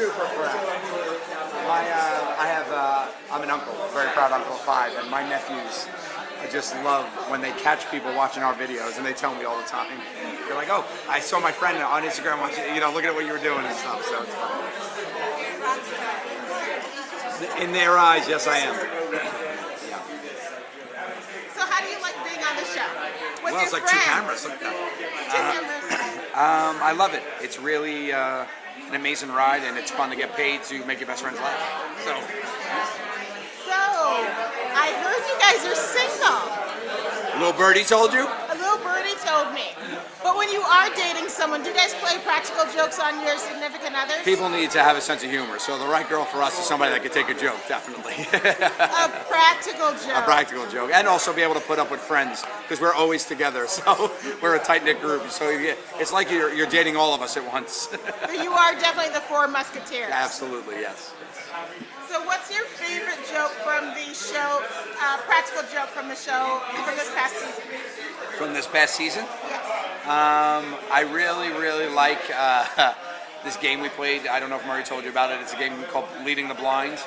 super proud. I'm an uncle, very proud uncle of 5, and my nephews, I just love when they catch people watching our videos, and they tell me all the time. They're like, "Oh, I saw my friend on Instagram watching, looking at what you were doing and stuff." So it's fun. In their eyes, yes, I am. Yeah. So how do you like being on the show? With Well, it's your like 2 friends? cameras. Look at that. Two cameras. I love it. It's really an amazing ride, and it's fun to get paid to make your best friends laugh. So, I heard you guys are single. little birdie told you? A little birdie told me. But when you are dating someone, do you guys play practical jokes on your significant others? People need to have a sense of humor, so the right girl for us is somebody that could take a joke, definitely. A practical joke. A practical joke, and also be able to put up with friends, because we're always together, so we're a tight-knit group. So it's like you're dating all of us at once. You are definitely the 4 Musketeers. Absolutely, yes. So what's your favorite joke from the show, practical joke from the show from this past season? From this past season? Yes. I really like this game we played. I don't know if Murray told you about it. It's a game called Leading the Blind,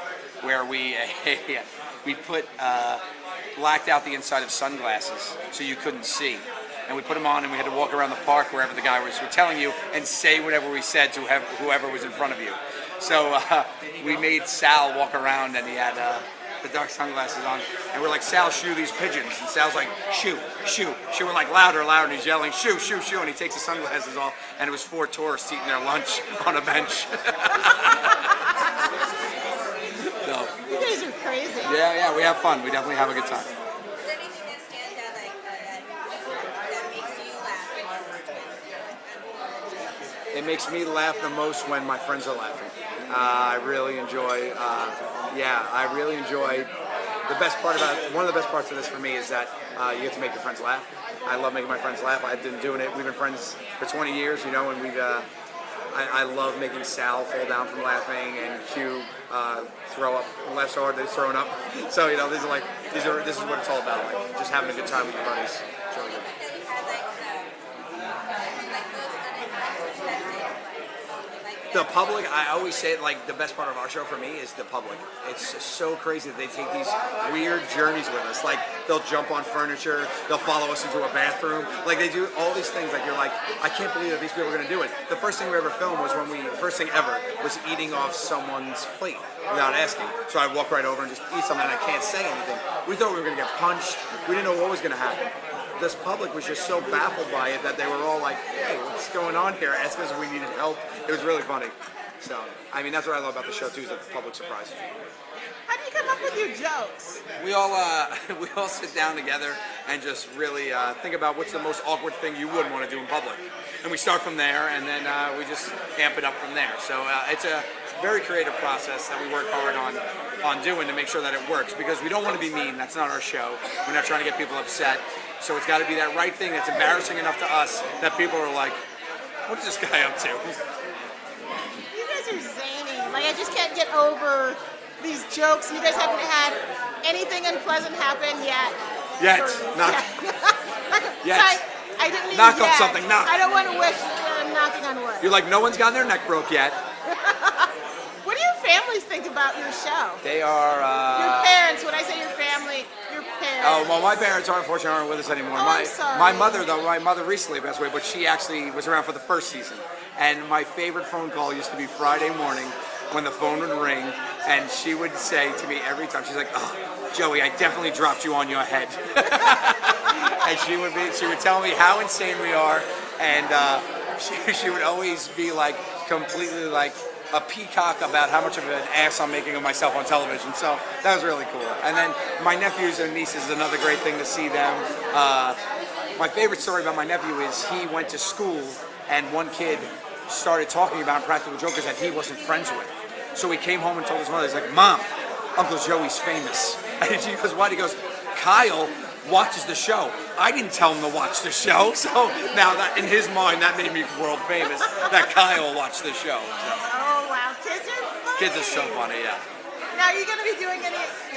where we put blacked out the inside of sunglasses so you couldn't see. And we put them on, and we had to walk around the park wherever the guy was telling you and say whatever we said to whoever was in front of you. So we made Sal walk around, and he had the dark sunglasses on, and we're like, "Sal, shoo these pigeons," and Sal's like, "Shoo, shoo, shoo." We're like louder, and he's yelling, "Shoo, shoo, shoo," and he takes the sunglasses off, and it was 4 tourists eating their lunch on a bench. So, You guys are crazy. yeah, we have fun. We definitely have a good time. Is there anything that stands out that makes you laugh the most? It makes me laugh the most when my friends are laughing. I really enjoy. I really enjoy. One of the best parts of this for me is that you get to make your friends laugh. I love making my friends laugh. I've been doing it. We've been friends for 20 years, and we've. I love making Sal fall down from laughing and Q throw up. Laugh so hard that he's throwing up. So this is what it's all about. Like just having a good time with your buddies. It's really good. The public, I always say it, like the best part of our show for me is the public. It's just so crazy that they take these weird journeys with us. Like they'll jump on furniture, they'll follow us into a bathroom. Like they do all these things. Like you're like, I can't believe that these people are going to do it. The first thing we ever filmed was first thing ever was eating off someone's plate without asking. So I walk right over and just eat something and I can't say anything. We thought we were going to get punched. We didn't know what was going to happen. This public was just so baffled by it that they were all like, "Hey, what's going on here?" Asking us if we needed help. It was really funny. So, that's what I love about the show too, is that the public surprises you. How do you come up with your jokes? We all sit down together and just really think about what's the most awkward thing you wouldn't want to do in public, and we start from there, and then we just amp it up from there. So it's a very creative process that we work hard on doing to make sure that it works, because we don't want to be mean. That's not our show. We're not trying to get people upset. So it's got to be that right thing that's embarrassing enough to us that people are like, "What is this guy up to?" You guys are zany. Like I just can't get over these jokes. You guys haven't had anything unpleasant happen yet. Yet. Yet. I didn't mean knock yet. on something. Knock. I don't want to wish knocking on wood. You're like, no one's gotten their neck broke yet. What do your families think about your show? They are. Your parents. When I say your family, your parents. Oh well, my parents unfortunately aren't with us anymore. I'm sorry. My mother recently passed away, but she actually was around for the first season. And my favorite phone call used to be Friday morning when the phone would ring, and she would say to me every time, she's like, "Oh, Joey, I definitely dropped you on your head." And she would tell me how insane we are, and she would always be like completely like a peacock about how much of an ass I'm making of myself on television. So that was really cool. And then my nephews and nieces is another great thing to see them. My favorite story about my nephew is he went to school and one kid started talking about Impractical Jokers that he wasn't friends with. So he came home and told his mother, he's like, "Mom, Uncle Joey's famous." And she goes, "What?" He goes, "Kyle watches the show. I didn't tell him to watch the show." So now that in his mind, that made me world famous, that Kyle watched the show. So. Oh, wow. Kids are funny. Kids are so funny, yeah. Now, are you going to be doing do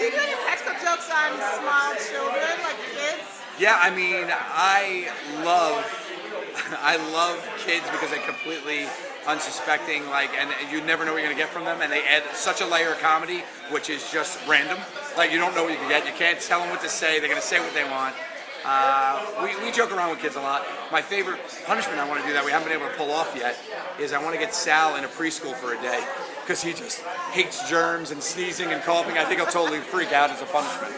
you do any practical jokes on small children, like kids? Yeah, I mean, I love kids because they completely unsuspecting, like, and you never know what you're gonna get from them. And they add such a layer of comedy, which is just random. Like, you don't know what you can get. You can't tell them what to say. They're gonna say what they want. We joke around with kids a lot. My favorite punishment I want to do that we haven't been able to pull off yet is I want to get Sal in a preschool for a day because he just hates germs and sneezing and coughing. I think he'll totally freak out as a punishment.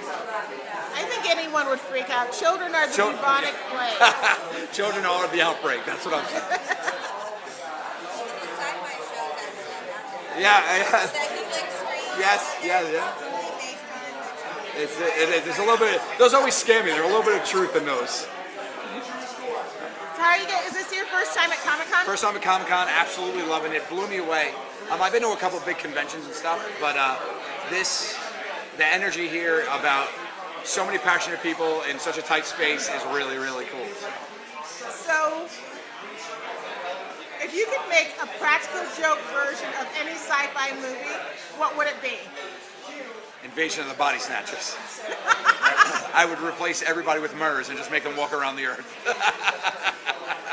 I think anyone would freak out. Children are the bubonic plague. Children are the outbreak. That's what I'm saying. Sci-fi shows that stand out. Yeah. That he like screams. Yes. Yeah. Really based on the It is. There's a little bit. Those always scare me. There's a little bit of truth in those. So how are you guys? Is this your first time at Comic-Con? First time at Comic-Con, absolutely loving it. Blew me away. I've been to a couple big conventions and stuff, but the energy here about so many passionate people in such a tight space is really, really cool. So, if you could make a practical joke version of any sci-fi movie, what would it be? Invasion of the Body Snatchers. I would replace everybody with MERS and just make them walk around the earth.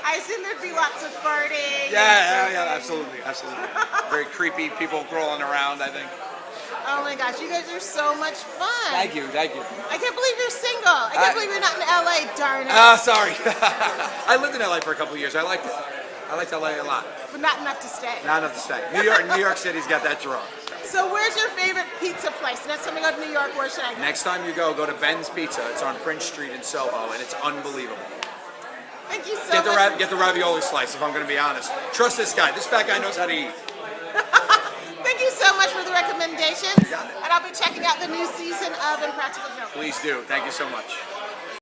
I assume there'd be lots of farting. Yeah, absolutely. Very creepy people crawling around, I think. Oh my gosh, you guys are so much fun. Thank you. I can't believe you're single. I can't believe you're not in LA, darn it. Sorry. I lived in LA for a couple of years. I liked it. I liked LA a lot. But not enough to stay. Not enough to stay. New York City's got that draw. So where's your favorite pizza place? Next time I go to New York, where should I go? Next time you go to Ben's Pizza. It's on Prince Street in Soho, and it's unbelievable. Thank you so much. Get the ravioli slice, if I'm going to be honest. Trust this guy. This fat guy knows how to eat. Thank you so much for the recommendations. And I'll be checking out the new season of Impractical Jokers. Please do. Thank you so much.